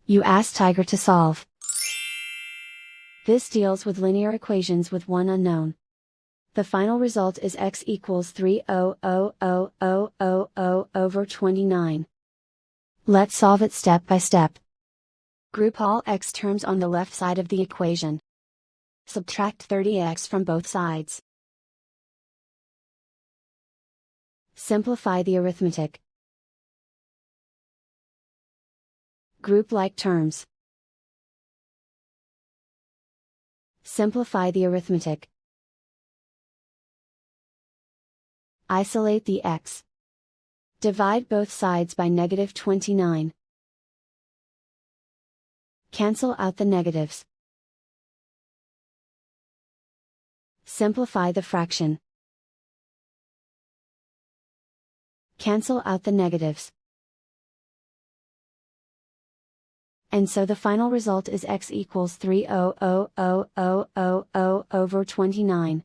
You ask Tiger to solve. This deals with linear equations with one unknown. The final result is x equals 3,000,000 over 29. Let's solve it step by step. Group all x terms on the left side of the equation. Subtract 30x from both sides. Simplify the arithmetic. Group like terms. Simplify the arithmetic. Isolate the x. Divide both sides by -29. Cancel out the negatives. Simplify the fraction. Cancel out the negatives. And so the final result is x equals 3,000,000 over 29.